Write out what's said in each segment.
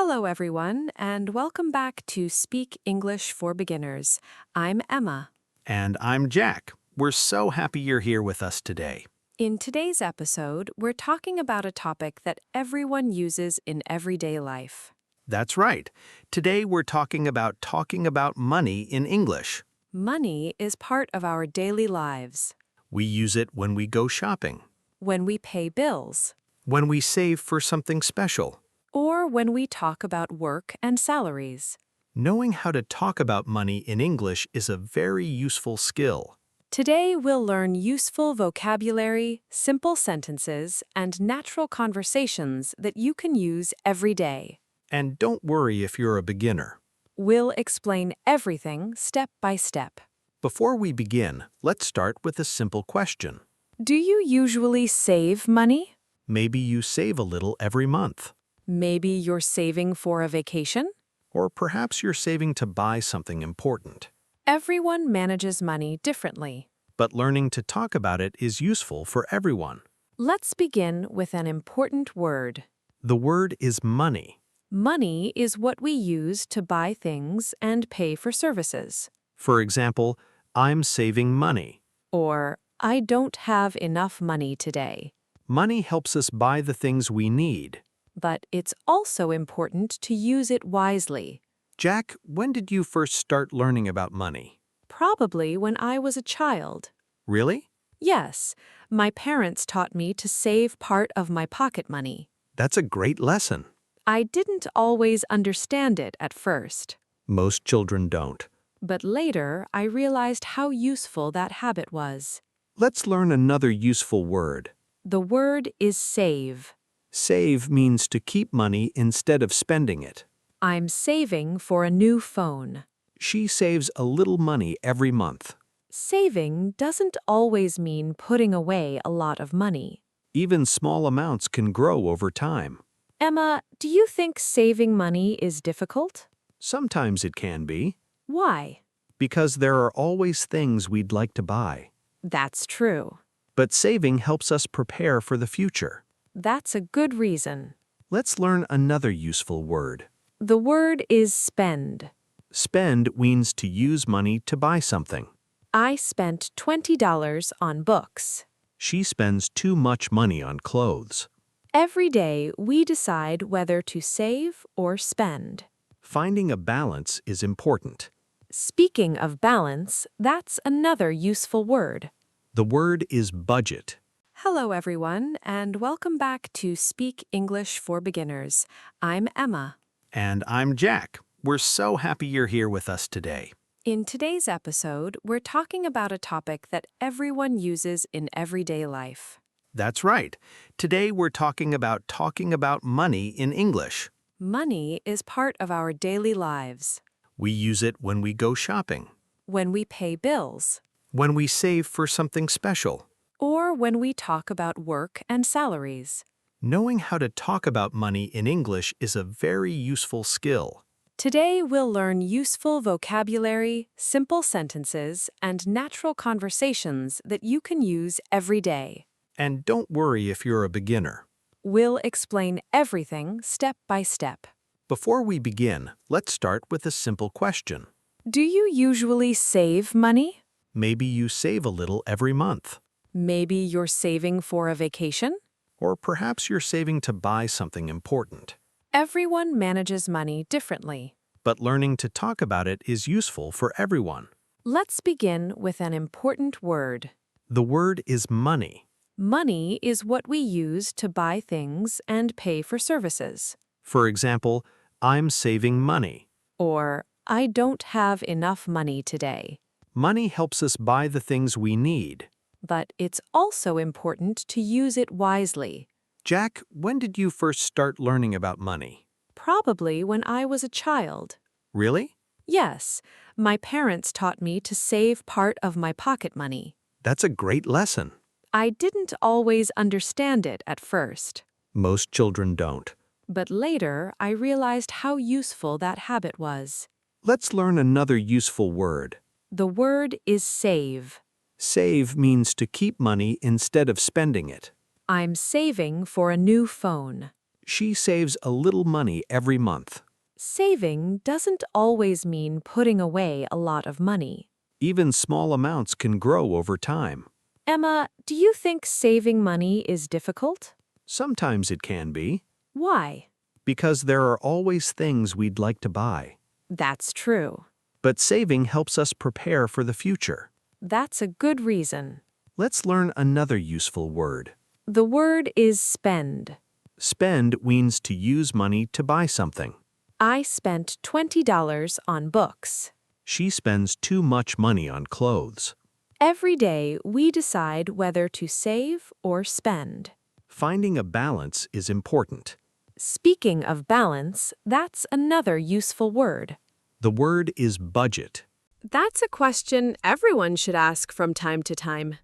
Hello, everyone, and welcome back to Speak English for Beginners. I'm Emma. And I'm Jack. We're so happy you're here with us today. In today's episode, we're talking about a topic that everyone uses in everyday life. That's right. Today we're talking about money in English. Money is part of our daily lives. We use it when we go shopping, When we pay bills, when we save for something special. or when we talk about work and salaries. Knowing how to talk about money in English is a very useful skill. Today, we'll learn useful vocabulary, simple sentences, and natural conversations that you can use every day. And don't worry if you're a beginner. We'll explain everything step by step. Before we begin, let's start with a simple question. Do you usually save money? Maybe you save a little every month. Maybe you're saving for a vacation? Or perhaps you're saving to buy something important. Everyone manages money differently. But learning to talk about it is useful for everyone. Let's begin with an important word. The word is money. Money is what we use to buy things and pay for services. For example, I'm saving money. Or, I don't have enough money today. Money helps us buy the things we need. But it's also important to use it wisely. Jack, when did you first start learning about money? Probably when I was a child. Really? Yes, my parents taught me to save part of my pocket money. That's a great lesson. I didn't always understand it at first. Most children don't. But later, I realized how useful that habit was. Let's learn another useful word. The word is save. Save means to keep money instead of spending it. I'm saving for a new phone. She saves a little money every month. Saving doesn't always mean putting away a lot of money. Even small amounts can grow over time. Emma, do you think saving money is difficult? Sometimes it can be, Why? because there are always things we'd like to buy. That's true. But saving helps us prepare for the future. That's a good reason. Let's learn another useful word. The word is spend. Spend means to use money to buy something. I spent $20 on books. She spends too much money on clothes. Every day, we decide whether to save or spend. Finding a balance is important. Speaking of balance, that's another useful word. The word is budget. Hello, everyone, and welcome back to Speak English for Beginners. I'm Emma. And I'm Jack. We're so happy you're here with us today. In today's episode, we're talking about a topic that everyone uses in everyday life. That's right. Today we're talking about money in English. Money is part of our daily lives. We use it when we go shopping, When we pay bills, when we save for something special. or when we talk about work and salaries. Knowing how to talk about money in English is a very useful skill. Today, we'll learn useful vocabulary, simple sentences, and natural conversations that you can use every day. And don't worry if you're a beginner. We'll explain everything step by step. Before we begin, let's start with a simple question. Do you usually save money? Maybe you save a little every month. Maybe you're saving for a vacation? Or perhaps you're saving to buy something important. Everyone manages money differently. But learning to talk about it is useful for everyone. Let's begin with an important word. The word is money. Money is what we use to buy things and pay for services. For example, I'm saving money. Or, I don't have enough money today. Money helps us buy the things we need. But it's also important to use it wisely. Jack, when did you first start learning about money? Probably when I was a child. Really? Yes, my parents taught me to save part of my pocket money. That's a great lesson. I didn't always understand it at first. Most children don't. But later, I realized how useful that habit was. Let's learn another useful word. The word is save. Save means to keep money instead of spending it. I'm saving for a new phone. She saves a little money every month. Saving doesn't always mean putting away a lot of money. Even small amounts can grow over time. Emma, do you think saving money is difficult? Sometimes it can be, Why? because there are always things we'd like to buy. That's true. But saving helps us prepare for the future. That's a good reason. Let's learn another useful word. The word is spend. Spend means to use money to buy something. I spent $20 on books. She spends too much money on clothes. Every day, we decide whether to save or spend. Finding a balance is important. Speaking of balance, that's another useful word. The word is budget. That's a question everyone should ask from time to time.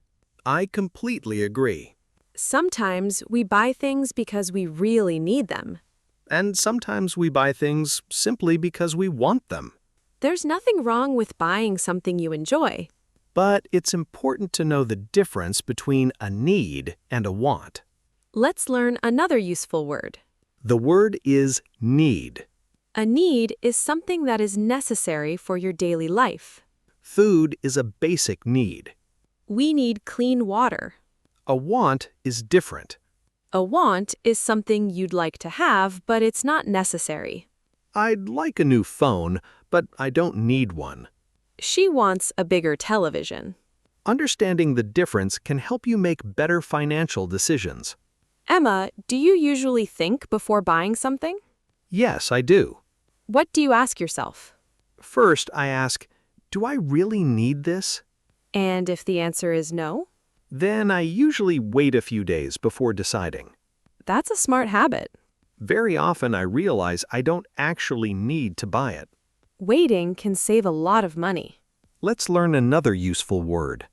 I completely agree. Sometimes we buy things because we really need them. And sometimes we buy things simply because we want them. There's nothing wrong with buying something you enjoy. But it's important to know the difference between a need and a want. Let's learn another useful word. The word is need. A need is something that is necessary for your daily life. Food is a basic need. We need clean water. A want is different. A want is something you'd like to have, but it's not necessary. I'd like a new phone, but I don't need one. She wants a bigger television. Understanding the difference can help you make better financial decisions. Emma, do you usually think before buying something? Yes, I do. What do you ask yourself? First, I ask, do I really need this? And if the answer is no? Then I usually wait a few days before deciding. That's a smart habit. Very often I realize I don't actually need to buy it. Waiting can save a lot of money. Let's learn another useful word.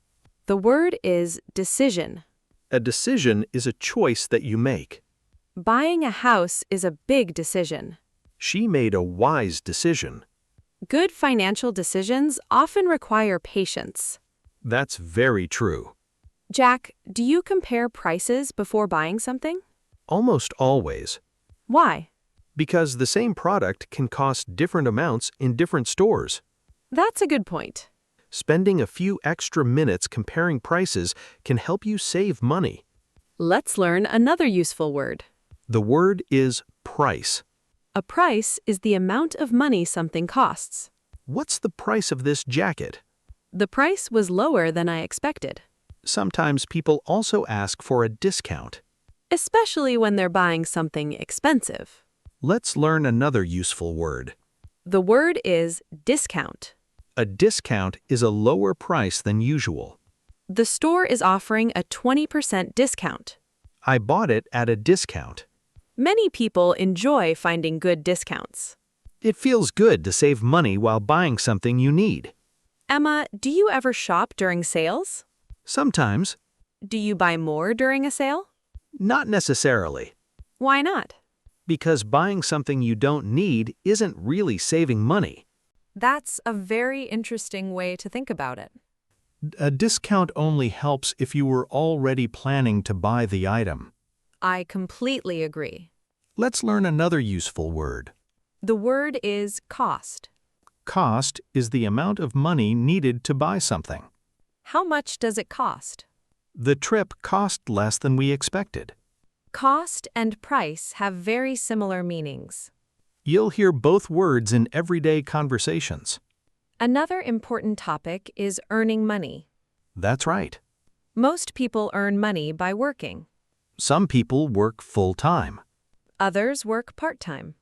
The word is decision. A decision is a choice that you make. Buying a house is a big decision. She made a wise decision. Good financial decisions often require patience. That's very true. Jack, do you compare prices before buying something? Almost always. Why? Because the same product can cost different amounts in different stores. That's a good point. Spending a few extra minutes comparing prices can help you save money. Let's learn another useful word. The word is price. A price is the amount of money something costs. What's the price of this jacket? The price was lower than I expected, Sometimes people also ask for a discount. especially when they're buying something expensive. Let's learn another useful word. The word is discount. A discount is a lower price than usual. The store is offering a 20% discount. I bought it at a discount. Many people enjoy finding good discounts. It feels good to save money while buying something you need. Emma, do you ever shop during sales? Sometimes, Do you buy more during a sale? not necessarily, Why not? because buying something you don't need isn't really saving money. That's a very interesting way to think about it. A discount only helps if you were already planning to buy the item. I completely agree. Let's learn another useful word. The word is cost. Cost is the amount of money needed to buy something. How much does it cost? The trip cost less than we expected. Cost and price have very similar meanings. You'll hear both words in everyday conversations. Another important topic is earning money. That's right. Most people earn money by working. Some people work full-time. Others work part-time.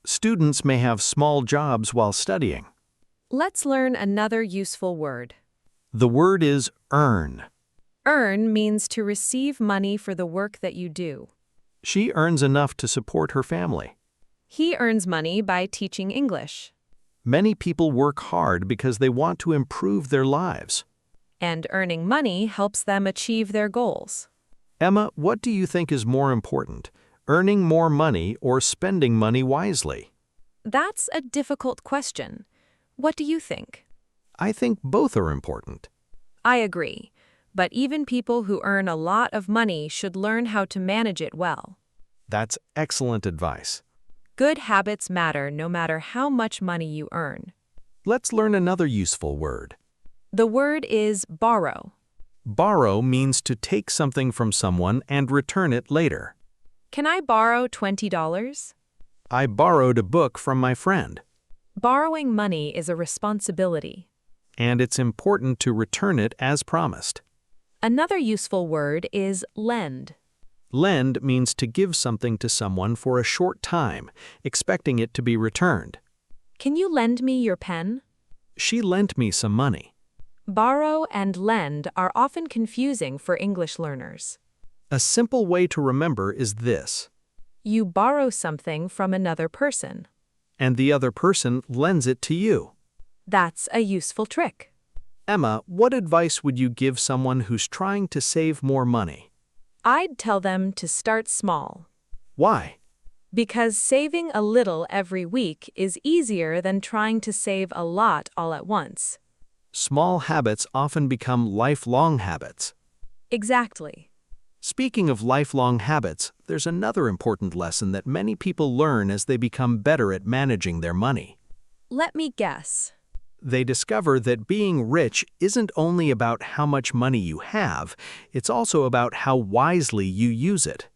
Students may have small jobs while studying. Let's learn another useful word. The word is earn. Earn means to receive money for the work that you do. She earns enough to support her family. He earns money by teaching English. Many people work hard because they want to improve their lives. And earning money helps them achieve their goals. Emma, what do you think is more important, earning more money or spending money wisely? That's a difficult question. What do you think? I think both are important. I agree. But even people who earn a lot of money should learn how to manage it well. That's excellent advice. Good habits matter no matter how much money you earn. Let's learn another useful word. The word is borrow. Borrow means to take something from someone and return it later. Can I borrow $20? I borrowed a book from my friend, Borrowing money is a responsibility. and it's important to return it as promised. Another useful word is lend. Lend means to give something to someone for a short time, expecting it to be returned. Can you lend me your pen? She lent me some money. Borrow and lend are often confusing for English learners. A simple way to remember is this, You borrow something from another person. and the other person lends it to you. That's a useful trick. Emma, what advice would you give someone who's trying to save more money? I'd tell them to start small. Why? Because saving a little every week is easier than trying to save a lot all at once. Small habits often become lifelong habits. Exactly. Speaking of lifelong habits, there's another important lesson that many people learn as they become better at managing their money. Let me guess. They discover that being rich isn't only about how much money you have, it's also about how wisely you use it.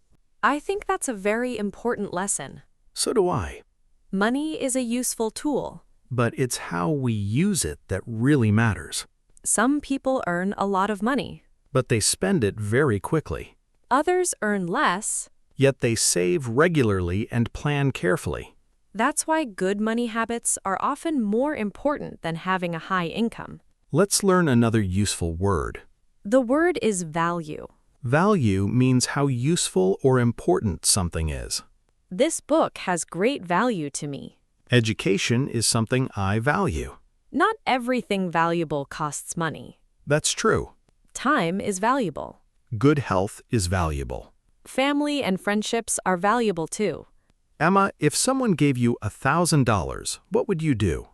I think that's a very important lesson. So do I. Money is a useful tool. But it's how we use it that really matters. Some people earn a lot of money. But they spend it very quickly. Others earn less. Yet they save regularly and plan carefully. That's why good money habits are often more important than having a high income. Let's learn another useful word. The word is value. Value means how useful or important something is. This book has great value to me. Education is something I value. Not everything valuable costs money. That's true. Time is valuable. Good health is valuable. Family and friendships are valuable too. Emma, if someone gave you $1,000, what would you do?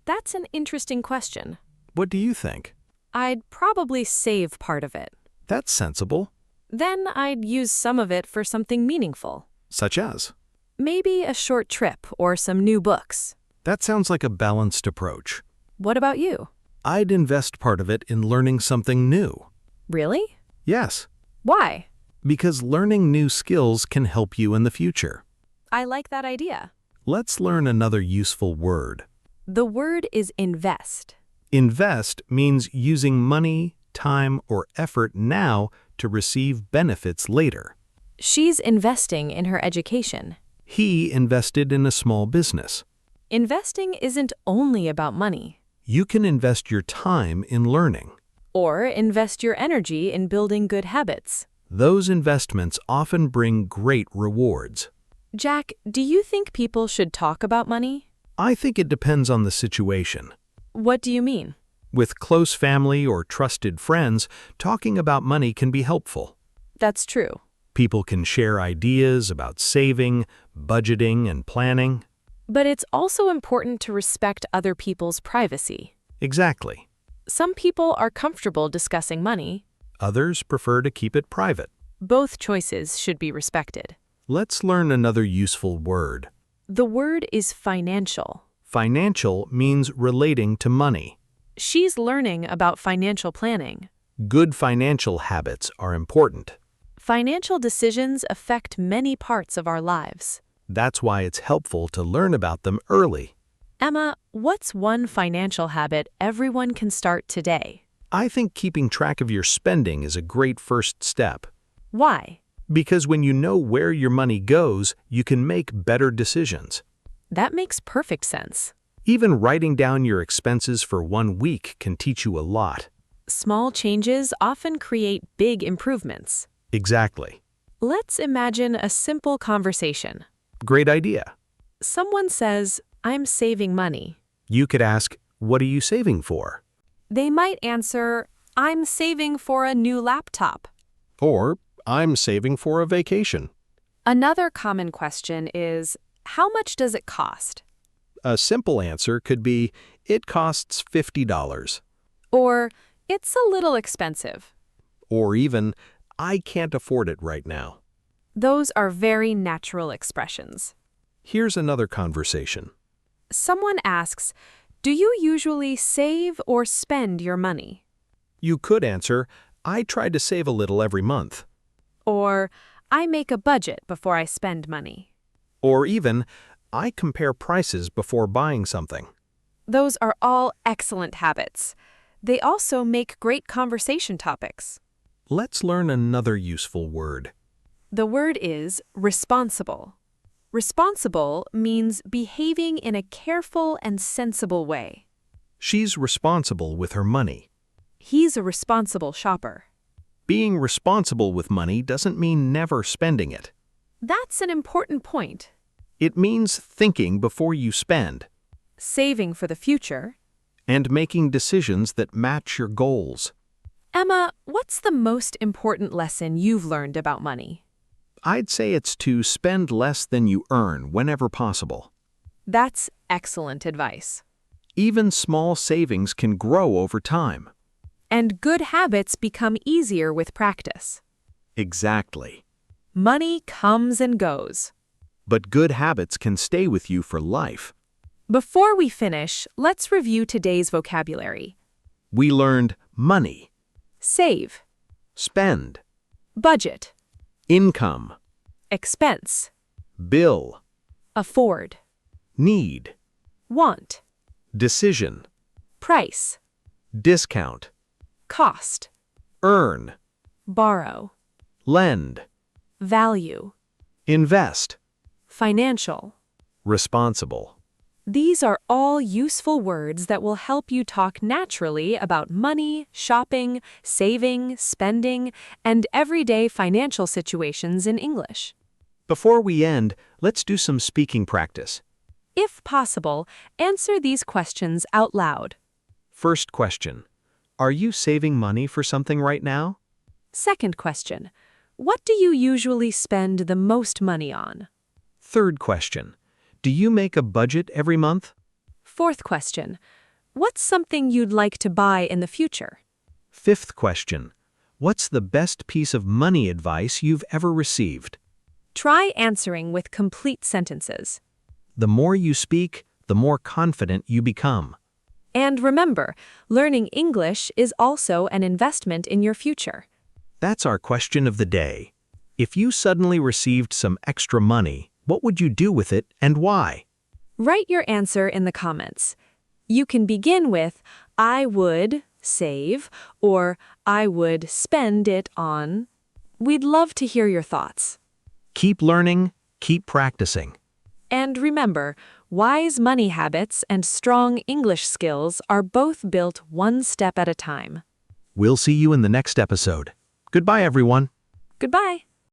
That's an interesting question. What do you think? I'd probably save part of it. That's sensible. Then I'd use some of it for something meaningful. Such as? Maybe a short trip or some new books. That sounds like a balanced approach. What about you? I'd invest part of it in learning something new. Really? Yes, Why? because learning new skills can help you in the future. I like that idea. Let's learn another useful word. The word is invest. Invest means using money, time, or effort now to receive benefits later. She's investing in her education. He invested in a small business. Investing isn't only about money. You can invest your time in learning. Or invest your energy in building good habits. Those investments often bring great rewards. Jack, do you think people should talk about money? I think it depends on the situation. What do you mean? With close family or trusted friends, talking about money can be helpful. That's true. People can share ideas about saving, budgeting, and planning. But it's also important to respect other people's privacy. Exactly. Some people are comfortable discussing money. Others prefer to keep it private. Both choices should be respected. Let's learn another useful word. The word is financial. Financial means relating to money. She's learning about financial planning. Good financial habits are important. Financial decisions affect many parts of our lives. That's why it's helpful to learn about them early. Emma, what's one financial habit everyone can start today? I think keeping track of your spending is a great first step. Why? Because when you know where your money goes, you can make better decisions. That makes perfect sense. Even writing down your expenses for 1 week can teach you a lot. Small changes often create big improvements. Exactly. Let's imagine a simple conversation. Great idea. Someone says, "I'm saving money." You could ask, what are you saving for? They might answer, "I'm saving for a new laptop." Or, I'm saving for a vacation. Another common question is, how much does it cost? A simple answer could be, it costs $50. Or, it's a little expensive. Or even, I can't afford it right now. Those are very natural expressions. Here's another conversation. Someone asks, "Do you usually save or spend your money?" You could answer, I try to save a little every month. Or, "I make a budget before I spend money." Or even, I compare prices before buying something. Those are all excellent habits. They also make great conversation topics. Let's learn another useful word. The word is responsible. Responsible means behaving in a careful and sensible way. She's responsible with her money. He's a responsible shopper. Being responsible with money doesn't mean never spending it. That's an important point. It means thinking before you spend Saving for the future. and making decisions that match your goals. Emma, what's the most important lesson you've learned about money? I'd say it's to spend less than you earn whenever possible. That's excellent advice. Even small savings can grow over time. And good habits become easier with practice. Exactly. Money comes and goes. But good habits can stay with you for life. Before we finish, let's review today's vocabulary. We learned money, Save, spend, budget, income, expense, bill, afford, need, want, decision, price, discount, cost, earn, borrow, lend, value, invest, financial. responsible. These are all useful words that will help you talk naturally about money, shopping, saving, spending, and everyday financial situations in English. Before we end, let's do some speaking practice. If possible, answer these questions out loud. First question. Are you saving money for something right now? Second question. What do you usually spend the most money on? Third question. Do you make a budget every month? Fourth question. What's something you'd like to buy in the future? Fifth question. What's the best piece of money advice you've ever received? Try answering with complete sentences. The more you speak, the more confident you become. And remember, learning English is also an investment in your future. That's our question of the day. If you suddenly received some extra money, what would you do with it and why? Write your answer in the comments. You can begin with, "I would save," or "I would spend it on." We'd love to hear your thoughts. Keep learning, keep practicing. And remember, wise money habits and strong English skills are both built one step at a time. We'll see you in the next episode. Goodbye, everyone. Goodbye.